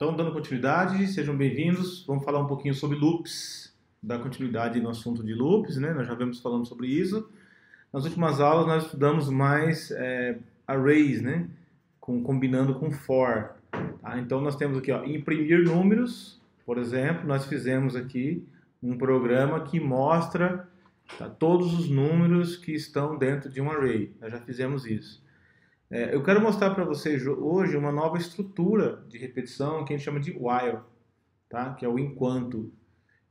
Então, dando continuidade, sejam bem-vindos. Vamos falar um pouquinho sobre loops, dar continuidade no assunto de loops, né? Nós já vemos falando sobre isso. Nas últimas aulas, nós estudamos mais arrays, né? Combinando com for. Tá? Então, nós temos aqui, ó, imprimir números, por exemplo. Nós fizemos aqui um programa que mostra todos os números que estão dentro de um array. Nós já fizemos isso. Eu quero mostrar para vocês hoje uma nova estrutura de repetição que a gente chama de while, tá? Que é o enquanto.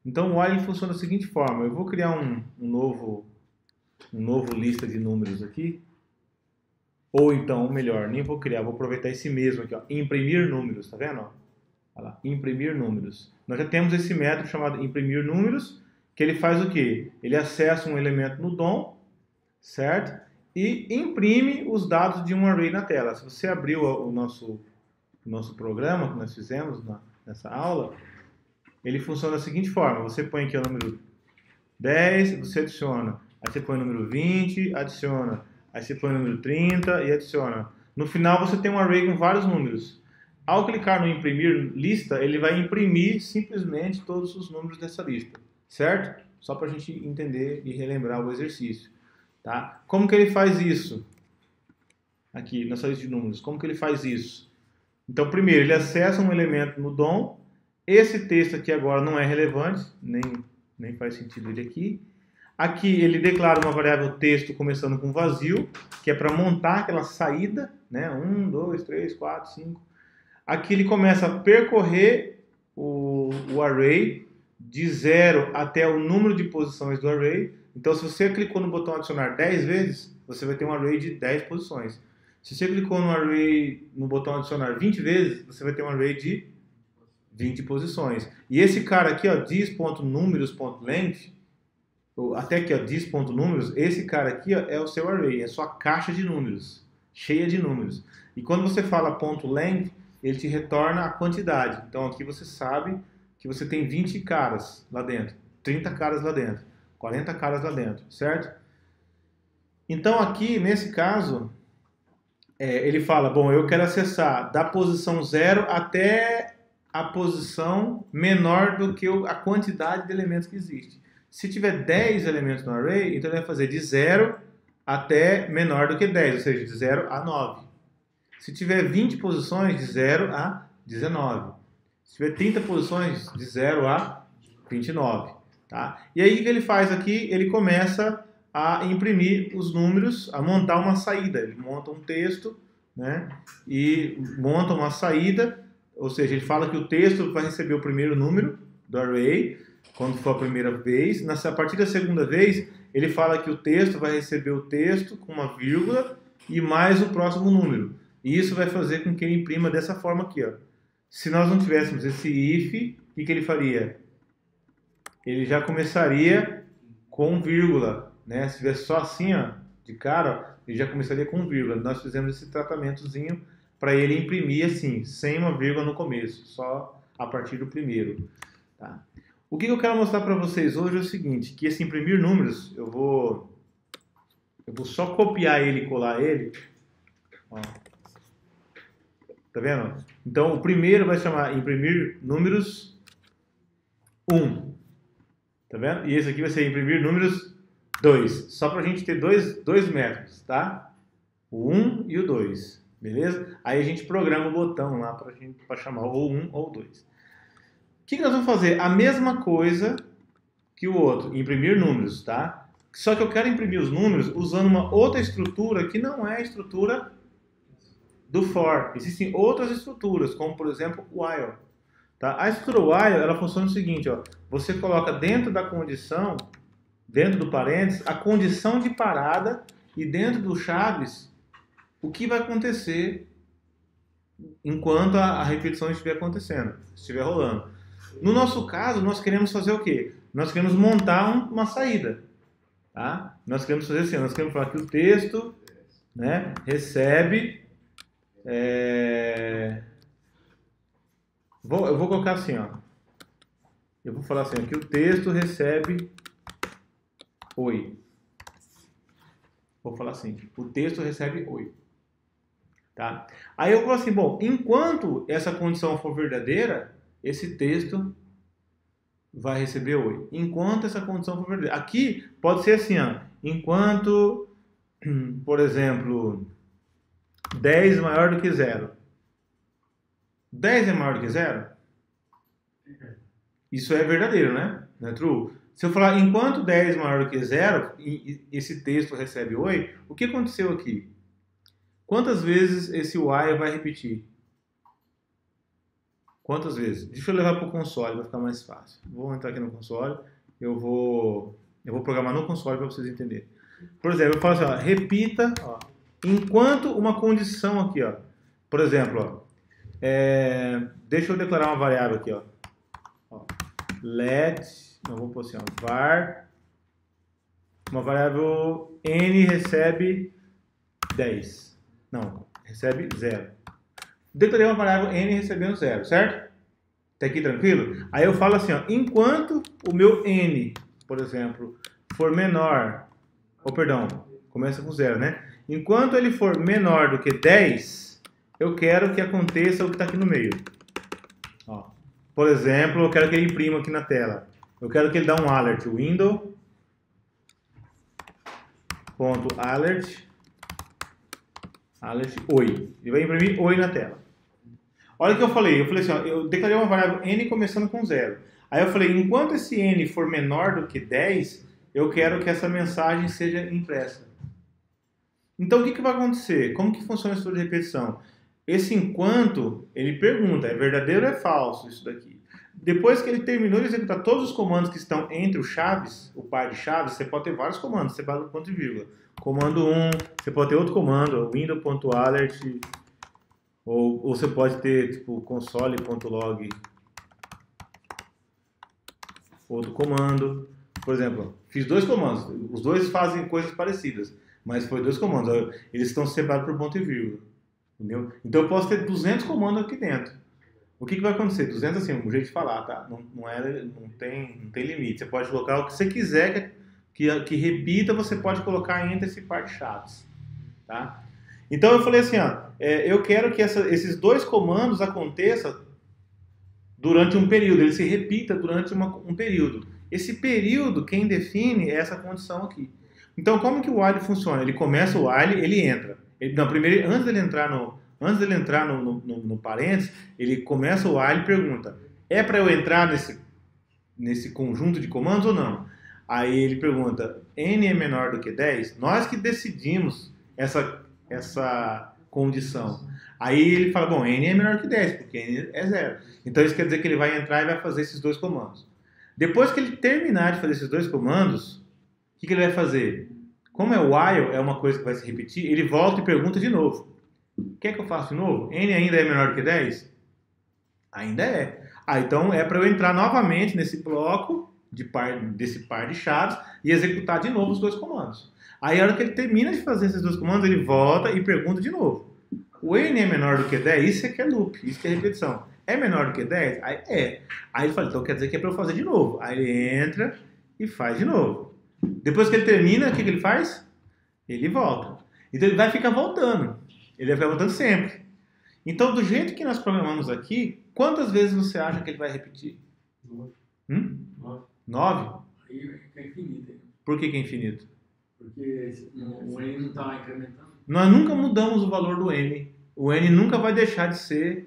Então, o while funciona da seguinte forma. Eu vou criar um novo lista de números aqui. Ou então, melhor, nem vou criar, vou aproveitar esse mesmo aqui, ó, imprimir números, tá vendo? Olha lá, imprimir números. Nós já temos esse método chamado imprimir números, que ele faz o quê? Ele acessa um elemento no DOM, certo? E imprime os dados de um array na tela. Se você abrir o nosso programa que nós fizemos nessa aula, ele funciona da seguinte forma. Você põe aqui o número 10, você adiciona. Aí você põe o número 20, adiciona. Aí você põe o número 30 e adiciona. No final você tem um array com vários números. Ao clicar no imprimir lista, ele vai imprimir simplesmente todos os números dessa lista. Certo? Só para a gente entender e relembrar o exercício. Tá? Como que ele faz isso? Aqui, nessa lista de números. Como que ele faz isso? Então, primeiro, ele acessa um elemento no DOM. Esse texto aqui agora não é relevante, nem faz sentido ele aqui. Aqui ele declara uma variável texto começando com vazio, que é para montar aquela saída, né? 1, 2, 3, 4, 5. Aqui ele começa a percorrer o array de 0 até o número de posições do array. Então, se você clicou no botão adicionar 10 vezes, você vai ter um array de 10 posições. Se você clicou no botão adicionar 20 vezes, você vai ter um array de 20 posições. E esse cara aqui, ó, dis.números.length, até aqui, ó, dis.números, esse cara aqui, ó, é o seu array, é a sua caixa de números, cheia de números. E quando você fala .length, ele te retorna a quantidade. Então, aqui você sabe que você tem 20 caras lá dentro, 30 caras lá dentro, 40 caras lá dentro, certo? Então aqui, nesse caso, ele fala, bom, eu quero acessar da posição 0 até a posição menor do que a quantidade de elementos que existe. Se tiver 10 elementos no array, então ele vai fazer de 0 até menor do que 10, ou seja, de 0 a 9. Se tiver 20 posições, de 0 a 19. Se tiver 30 posições, de 0 a 29. Tá? E aí o que ele faz aqui? Ele começa a imprimir os números, a montar uma saída. Ele monta um texto, né? E monta uma saída, ou seja, ele fala que o texto vai receber o primeiro número do array, quando for a primeira vez. A partir da segunda vez, ele fala que o texto vai receber o texto com uma vírgula e mais o próximo número. E isso vai fazer com que ele imprima dessa forma aqui, ó. Se nós não tivéssemos esse if, o que ele faria? Ele já começaria com vírgula, né? Se tivesse só assim, ó, de cara, ele já começaria com vírgula. Nós fizemos esse tratamentozinho para ele imprimir assim, sem uma vírgula no começo, só a partir do primeiro. Tá? O que eu quero mostrar para vocês hoje é o seguinte, que esse imprimir números, eu vou só copiar ele e colar ele. Ó. Tá vendo? Então, o primeiro vai chamar imprimir números 1. Tá vendo? E esse aqui vai ser imprimir números 2. Só para a gente ter dois métodos, tá? O 1 e o 2. Beleza? Aí a gente programa o botão lá para chamar ou 1 ou 2. O que nós vamos fazer? A mesma coisa que o outro, imprimir números, tá? Só que eu quero imprimir os números usando uma outra estrutura que não é a estrutura do for. Existem outras estruturas, como por exemplo o while. Tá? A estrutura while, ela funciona o seguinte, ó, você coloca dentro da condição, dentro do parênteses, a condição de parada e dentro do chaves, o que vai acontecer enquanto a repetição estiver acontecendo, estiver rolando. No nosso caso, nós queremos fazer o quê? Nós queremos montar uma saída. Tá? Nós queremos fazer assim, nós queremos falar que o texto, né, recebe... Eu vou colocar assim, ó. Eu vou falar assim, aqui o texto recebe oi. Vou falar assim, o texto recebe oi. Tá? Aí eu falo assim, bom, enquanto essa condição for verdadeira, esse texto vai receber oi. Enquanto essa condição for verdadeira. Aqui pode ser assim, ó, enquanto, por exemplo, 10 é maior do que 0. 10 é maior do que 0? Isso é verdadeiro, né? Não é true? Se eu falar enquanto 10 é maior do que 0, esse texto recebe oi, o que aconteceu aqui? Quantas vezes esse while vai repetir? Quantas vezes? Deixa eu levar para o console, vai ficar mais fácil. Vou entrar aqui no console, eu vou programar no console para vocês entenderem. Por exemplo, eu falo assim, ó, repita, ó, enquanto uma condição aqui, ó. Por exemplo, ó, deixa eu declarar uma variável aqui, ó. Let, não vou pôr assim, ó, var, uma variável n recebe 10. Não, recebe 0. Declarei uma variável n recebendo 0, certo? Até aqui tranquilo? Aí eu falo assim, ó, enquanto o meu n, por exemplo, for menor, ou perdão, começa com 0, né? Enquanto ele for menor do que 10, eu quero que aconteça o que está aqui no meio. Ó, por exemplo, eu quero que ele imprima aqui na tela. Eu quero que ele dê um alert, window.alert, oi. Ele vai imprimir oi na tela. Olha o que eu falei assim, ó, eu declarei uma variável n começando com 0. Aí eu falei, enquanto esse n for menor do que 10, eu quero que essa mensagem seja impressa. Então o que vai acontecer? Como que funciona a estrutura de repetição? Esse enquanto, ele pergunta, é verdadeiro ou é falso isso daqui? Depois que ele terminou de executar todos os comandos que estão entre os chaves, o par de chaves, você pode ter vários comandos, você bota ponto e vírgula. Comando 1, você pode ter outro comando, window.alert, ou você pode ter tipo console.log, outro comando. Por exemplo, fiz dois comandos, os dois fazem coisas parecidas, mas foi dois comandos, eles estão separados por ponto e vírgula. Entendeu? Então eu posso ter 200 comandos aqui dentro. O que vai acontecer? 200 assim, um jeito de falar, tá? Não tem limite. Você pode colocar o que você quiser que repita, você pode colocar entre esse par de chaves. Tá? Então eu falei assim, ó, eu quero que esses dois comandos aconteçam durante um período, ele se repita durante um período. Esse período, quem define é essa condição aqui. Então como que o while funciona? Ele começa o while, ele entra. Primeiro, antes dele entrar no parênteses, ele começa o while e pergunta, é para eu entrar nesse conjunto de comandos ou não? Aí ele pergunta, n é menor do que 10? Nós que decidimos essa condição. Aí ele fala, bom, n é menor que 10, porque n é 0. Então isso quer dizer que ele vai entrar e vai fazer esses dois comandos. Depois que ele terminar de fazer esses dois comandos, o que ele vai fazer? Como é while, é uma coisa que vai se repetir, ele volta e pergunta de novo. Quer que eu faça de novo? N ainda é menor do que 10? Ainda é. Então é para eu entrar novamente nesse bloco desse par de chaves e executar de novo os dois comandos. Aí a hora que ele termina de fazer esses dois comandos, ele volta e pergunta de novo. O N é menor do que 10? Isso aqui é loop, isso que é repetição. É menor do que 10? Aí é. Aí ele fala, então quer dizer que é para eu fazer de novo. Aí ele entra e faz de novo. Depois que ele termina, o que ele faz? Ele volta. Então ele vai ficar voltando. Ele vai ficar voltando sempre. Então, do jeito que nós programamos aqui, quantas vezes você acha que ele vai repetir? 9? Aí é infinito. Por que é infinito? Porque o n não está incrementando. Nós nunca mudamos o valor do n. O n nunca vai deixar de ser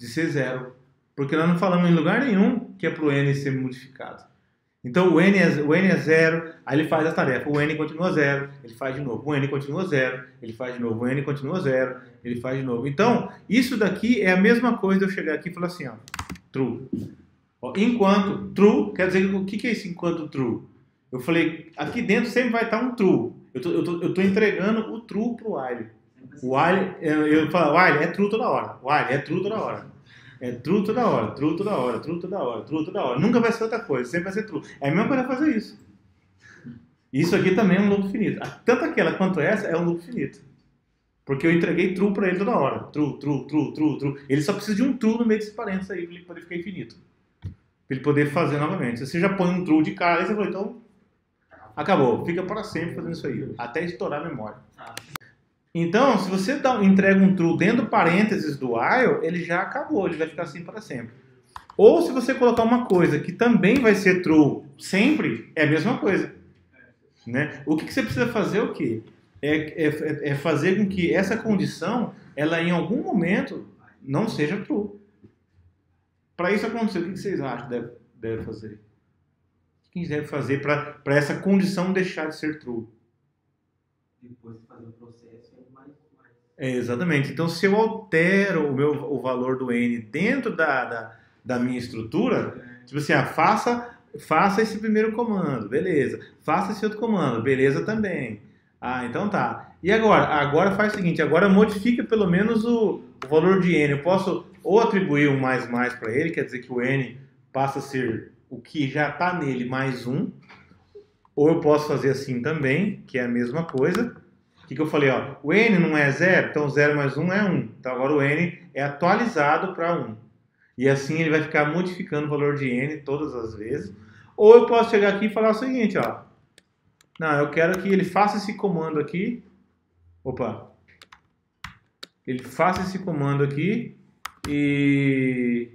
0. Porque nós não falamos em lugar nenhum que é para o n ser modificado. Então o n é 0, aí ele faz a tarefa. O n continua 0, ele faz de novo. O n continua 0, ele faz de novo. O n continua 0, ele faz de novo. Então, isso daqui é a mesma coisa de eu chegar aqui e falar assim, ó, true. Ó, enquanto true, quer dizer, o que é esse enquanto true? Eu falei, aqui dentro sempre vai estar um true. Eu tô entregando o true pro while. O while, eu falo, while é true toda hora. While é true toda hora. É true toda hora, true toda hora, true toda hora, true toda hora. Nunca vai ser outra coisa, sempre vai ser true. É a mesma coisa fazer isso. Isso aqui também é um loop finito. Tanto aquela quanto essa é um loop finito. Porque eu entreguei true para ele toda hora. True, true, true, true, true. Ele só precisa de um true no meio desse parênteses aí para ele poder ficar infinito. Para ele poder fazer novamente. Se você já põe um true de cara, aí você fala, então, acabou. Fica para sempre fazendo isso aí. Até estourar a memória. Então, se você entrega um true dentro do parênteses do while, ele já acabou, ele vai ficar assim para sempre. Ou se você colocar uma coisa que também vai ser true sempre, é a mesma coisa. Né? O que você precisa fazer é o quê? É fazer com que essa condição, ela em algum momento não seja true. Para isso acontecer, o que vocês acham que deve fazer? O que deve fazer para essa condição deixar de ser true? Depois de fazer o processo, mais. Exatamente. Então, se eu altero o valor do n dentro da minha estrutura, tipo assim, faça esse primeiro comando, beleza. Faça esse outro comando, beleza também. Ah, então tá. E agora? Agora faz o seguinte, agora modifica pelo menos o valor de n. Eu posso ou atribuir um mais para ele, quer dizer que o n passa a ser o que já está nele mais 1, ou eu posso fazer assim também, que é a mesma coisa. O que eu falei? Ó, o n não é 0, então 0 mais 1 é 1. Então agora o n é atualizado para 1. E assim ele vai ficar modificando o valor de n todas as vezes. Ou eu posso chegar aqui e falar o seguinte, ó. Não, eu quero que ele faça esse comando aqui. Opa. Ele faça esse comando aqui e...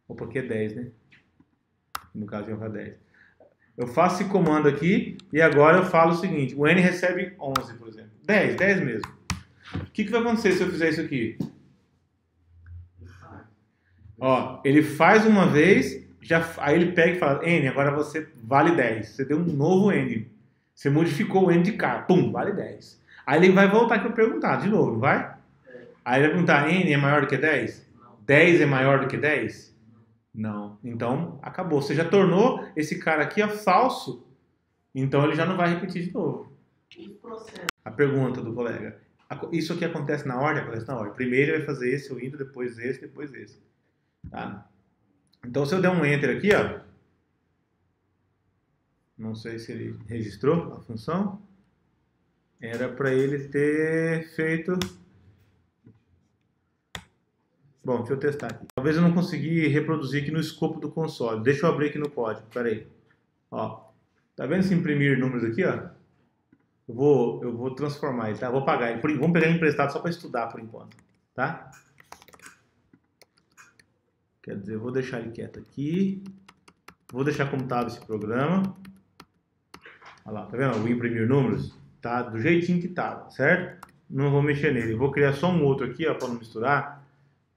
Opa, aqui é 10, né? No caso, eu vou 10. Eu faço esse comando aqui e agora eu falo o seguinte. O n recebe 11, por exemplo. 10 mesmo. O que vai acontecer se eu fizer isso aqui? Ó, ele faz uma vez, aí ele pega e fala, n, agora você vale 10. Você deu um novo n. Você modificou o n de cá. Pum, vale 10. Aí ele vai voltar aqui para perguntar de novo, não vai? Aí ele vai perguntar, n é maior do que 10? 10 é maior do que 10? Não. Então, acabou. Você já tornou esse cara aqui falso. Então, ele já não vai repetir de novo. A pergunta do colega. Isso aqui acontece na ordem? Acontece na ordem. Primeiro ele vai fazer esse, o indo, depois esse, depois esse. Tá? Então, se eu der um enter aqui, ó. Não sei se ele registrou a função. Era para ele ter feito... Bom, deixa eu testar aqui. Talvez eu não consegui reproduzir aqui no escopo do console. Deixa eu abrir aqui no código. Pera aí. Ó, tá vendo esse imprimir números aqui, ó? Eu vou transformar ele, tá? Vou pagar ele. Vamos pegar ele emprestado só para estudar por enquanto, tá? Quer dizer, eu vou deixar ele quieto aqui. Vou deixar como estava esse programa. Olha lá, tá vendo? O imprimir números tá do jeitinho que tava, certo? Não vou mexer nele. Eu vou criar só um outro aqui, ó, para não misturar.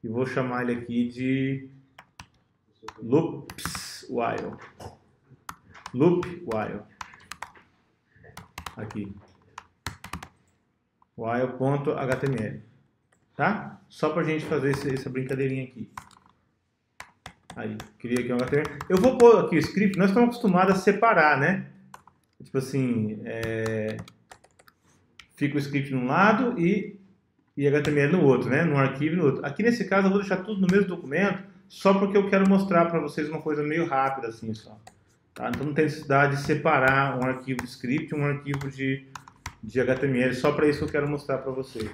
E vou chamar ele aqui de loops while. Loop while. Aqui. While.html. Tá? Só pra gente fazer essa brincadeirinha aqui. Aí, criei aqui um HTML. Eu vou pôr aqui o script. Nós estamos acostumados a separar, né? Tipo assim, fica o script num lado e HTML no outro, né? Num arquivo e no outro. Aqui nesse caso eu vou deixar tudo no mesmo documento, só porque eu quero mostrar para vocês uma coisa meio rápida assim só. Tá? Então não tem necessidade de separar um arquivo de script e um arquivo de HTML, só para isso que eu quero mostrar para vocês.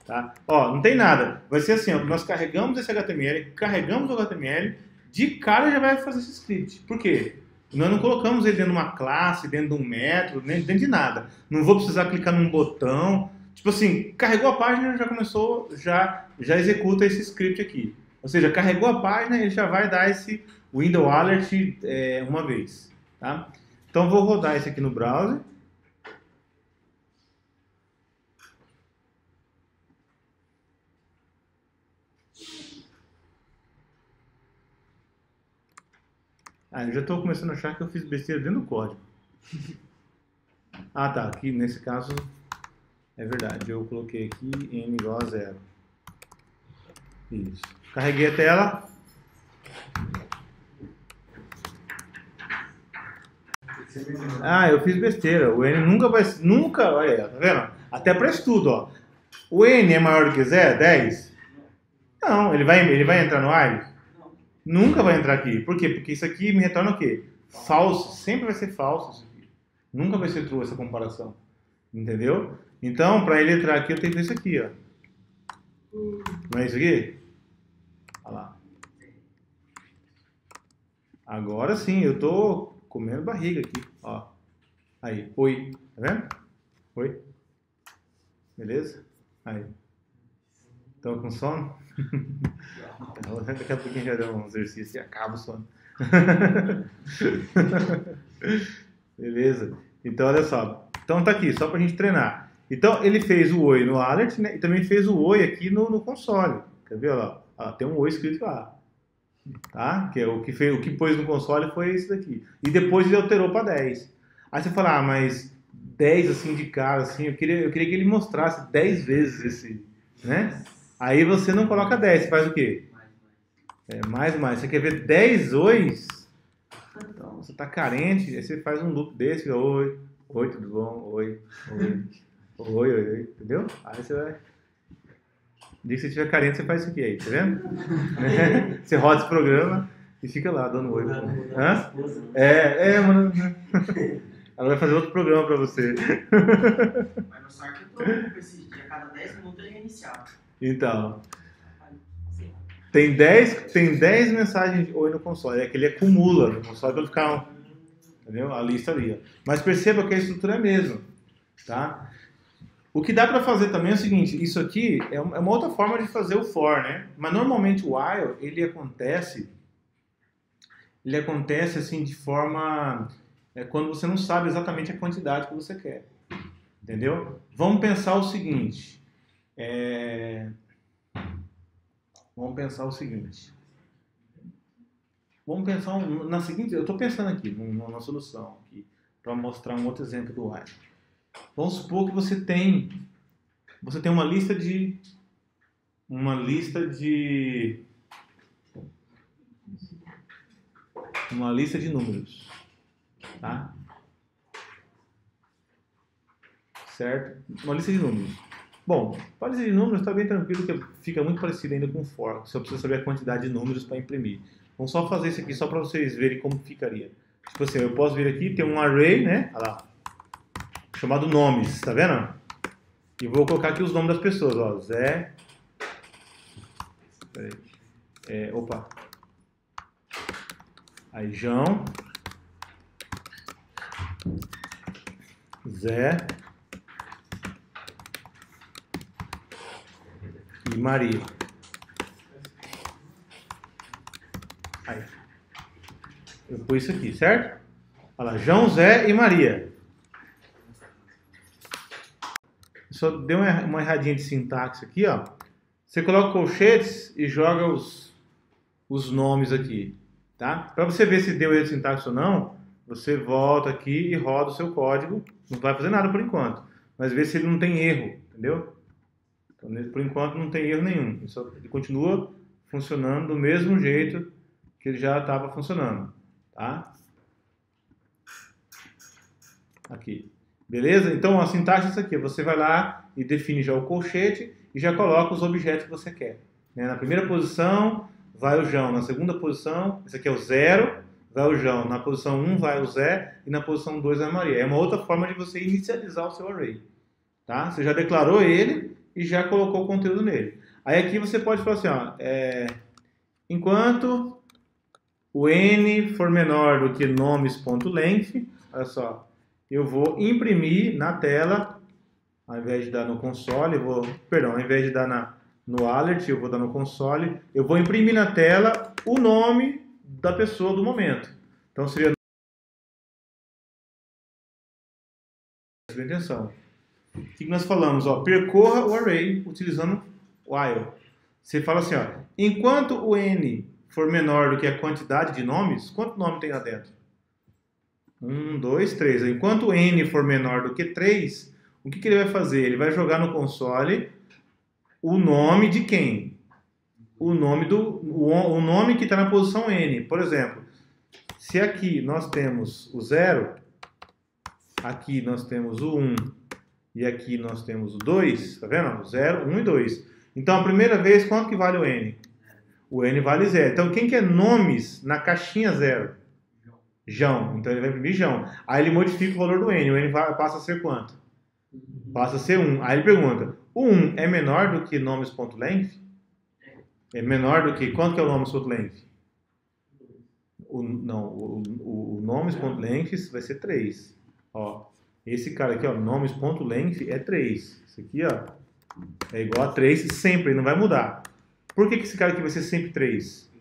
Tá? Ó, não tem nada. Vai ser assim, ó, nós carregamos esse HTML, carregamos o HTML, de cara já vai fazer esse script. Por quê? Nós não colocamos ele dentro de uma classe, dentro de um método, nem dentro de nada. Não vou precisar clicar num botão. Tipo assim, carregou a página, já começou, já executa esse script aqui. Ou seja, carregou a página, ele já vai dar esse window alert uma vez. Tá? Então vou rodar esse aqui no browser. Eu já estou começando a achar que eu fiz besteira dentro do código. Ah, tá. Aqui nesse caso é verdade. Eu coloquei aqui n igual a 0. Isso. Carreguei a tela. Eu fiz besteira. O n nunca vai... Nunca... Olha, tá vendo? Até para estudo, ó. O n é maior do que 0? 10? Não, ele vai entrar no while? Nunca vai entrar aqui. Por quê? Porque isso aqui me retorna o quê? Falso. Sempre vai ser falso isso aqui. Nunca vai ser true essa comparação. Entendeu? Então, para ele entrar aqui, eu tenho que ver isso aqui, ó. Não é isso aqui? Olha lá. Agora sim, eu tô comendo barriga aqui, ó. Aí, oi. Tá vendo? Oi. Beleza? Aí. Estão com sono? Então, daqui a pouquinho já deu um exercício e acaba o sono. Beleza? Então, olha só. Então, tá aqui, só pra gente treinar. Então, ele fez o oi no alert, né? E também fez o oi aqui no console. Quer ver? Olha lá. Tem um oi escrito lá. Tá? Que é o que pôs no console foi esse daqui. E depois ele alterou para 10. Aí você fala, mas 10 assim de cara, assim, eu queria que ele mostrasse 10 vezes esse, né? Aí você não coloca 10, você faz o quê? Mais. Você quer ver 10 ois? Então, você tá carente, aí você faz um loop desse, oi, tudo bom? Oi, entendeu? Aí você vai... No dia que você estiver carente, você faz isso aqui aí, tá vendo? Você roda esse programa e fica lá, dando oi. Hã? Mano. Ela vai fazer outro programa pra você. Mas no saco eu tô esses dias, a cada 10 minutos ele reiniciava. Então, tem 10 mensagens de oi no console, é que ele acumula no console pra ficar, entendeu? A lista ali. Mas perceba que a estrutura é a mesma, tá? O que dá para fazer também é o seguinte, isso aqui é uma outra forma de fazer o for, né? Mas normalmente o while, ele acontece assim de forma, quando você não sabe exatamente a quantidade que você quer, entendeu? Vamos pensar o seguinte, na seguinte, eu estou pensando aqui numa solução aqui para mostrar um outro exemplo do while. Vamos supor que você tem uma lista de números, tá? Certo? Uma lista de números. Bom, a lista de números está bem tranquilo, que fica muito parecido ainda com for. Você precisa saber a quantidade de números para imprimir. Vamos só fazer isso aqui só para vocês verem como ficaria. Tipo assim, eu posso vir aqui, tem um array, né? Olha lá. Chamado nomes, tá vendo? E vou colocar aqui os nomes das pessoas, ó. Zé. Opa. Aí, João. Zé. E Maria. Aí. Eu pus isso aqui, certo? Olha lá, João, Zé e Maria. Só deu uma erradinha de sintaxe aqui, ó. Você coloca colchetes e joga os nomes aqui, tá? Para você ver se deu erro de sintaxe ou não, você volta aqui e roda o seu código. Não vai fazer nada por enquanto, mas vê se ele não tem erro, entendeu? Então, por enquanto não tem erro nenhum. Ele continua funcionando do mesmo jeito que ele já estava funcionando, tá? Aqui. Beleza? Então a sintaxe é essa aqui. Você vai lá e define já o colchete e já coloca os objetos que você quer. Na primeira posição vai o João. Na segunda posição, esse aqui é o 0, vai o João. Na posição 1 vai o Zé e na posição 2 vai a Maria. É uma outra forma de você inicializar o seu array. Tá? Você já declarou ele e já colocou o conteúdo nele. Aí aqui você pode falar assim, ó, enquanto o n for menor do que nomes.length, olha só, eu vou imprimir na tela, ao invés de dar no console, ao invés de dar no alert, eu vou dar no console, eu vou imprimir na tela o nome da pessoa do momento. Então seria... Atenção. O que nós falamos? Ó, percorra o array utilizando while. Você fala assim, ó, enquanto o n for menor do que a quantidade de nomes, quanto nome tem lá dentro? 1, 2, 3. Enquanto o n for menor do que 3, o que ele vai fazer? Ele vai jogar no console o nome de quem? O nome que está na posição n. Por exemplo, se aqui nós temos o 0, aqui nós temos o 1 e aqui nós temos o 2, tá vendo? 0, 1 e 2. Então, a primeira vez, quanto que vale o n? O n vale 0. Então, quem que é nomes na caixinha 0? João. Então, ele vai imprimir João. Aí, ele modifica o valor do n. O n passa a ser quanto? Passa a ser 1. Aí, ele pergunta, o 1 é menor do que nomes.length? É menor do que... Quanto que é o nomes.length? O nomes.length vai ser 3. Ó. Esse cara aqui, ó, nomes.length é 3. Esse aqui, ó, é igual a 3 sempre, não vai mudar. Por que esse cara aqui vai ser sempre 3?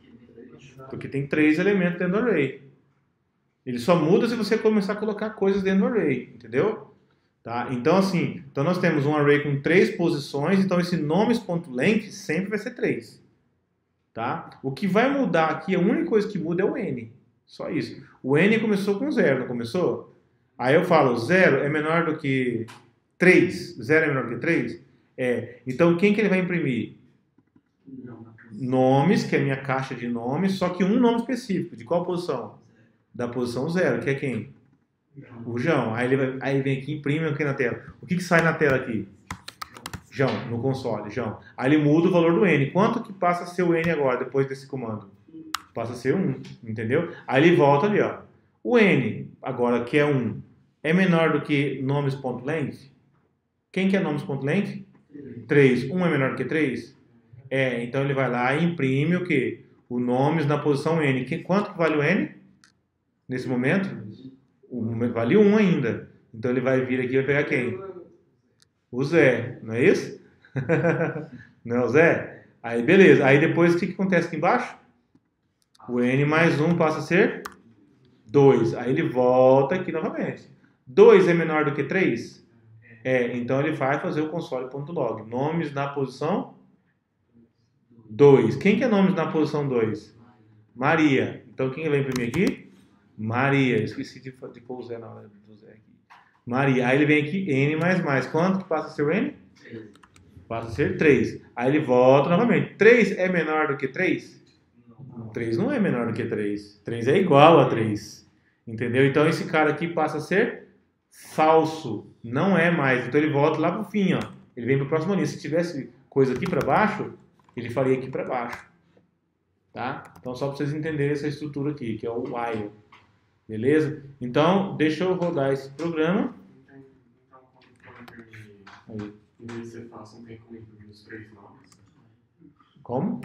Porque tem 3 elementos dentro do array. Ele só muda se você começar a colocar coisas dentro do array, entendeu? Tá? Então, assim, então nós temos um array com 3 posições, então esse nomes.length sempre vai ser 3. Tá? O que vai mudar aqui, a única coisa que muda é o n. Só isso. O n começou com 0, não começou? Aí eu falo, 0 é menor do que 3. 0 é menor do que 3? É. Então, quem que ele vai imprimir? Nomes, que é a minha caixa de nomes, só que um nome específico. De qual posição? Da posição 0, que é quem? O João. Aí vem aqui e imprime aqui na tela. O que sai na tela aqui? João, no console, João. Aí ele muda o valor do n. Quanto que passa a ser o n agora, depois desse comando? Passa a ser 1, entendeu? Aí ele volta ali, ó. O n, agora que é 1, é menor do que nomes.length? Quem que é nomes.length? 3. 1 é menor do que 3? É, então ele vai lá e imprime o quê? O nomes na posição n. Quanto que vale o n? Nesse momento? O número vale 1 ainda. Então ele vai vir aqui e vai pegar quem? O Zé, não é isso? Não é o Zé? Aí beleza. Aí depois o que acontece aqui embaixo? O n mais 1 passa a ser 2. Aí ele volta aqui novamente. 2 é menor do que 3? É, então ele vai fazer o console.log. Nomes na posição 2. Quem que é nomes na posição 2? Maria. Então quem vai imprimir aqui? Maria. Esqueci de pôr o Zé na hora do Zé aqui. Maria. Aí ele vem aqui, n mais. Quanto que passa a ser o n? 3. Passa a ser 3. Aí ele volta novamente. 3 é menor do que 3? 3 não é menor do que 3. 3 é igual a 3. Entendeu? Então esse cara aqui passa a ser falso. Não é mais. Então ele volta lá pro fim, ó. Ele vem pro próximo linha. Se tivesse coisa aqui para baixo, ele faria aqui para baixo. Tá? Então só para vocês entenderem essa estrutura aqui, que é o while. Beleza? Então, deixa eu rodar esse programa. Então, quando imprimir, em vez de ser fácil, não tem como imprimir os 3 nomes? Como?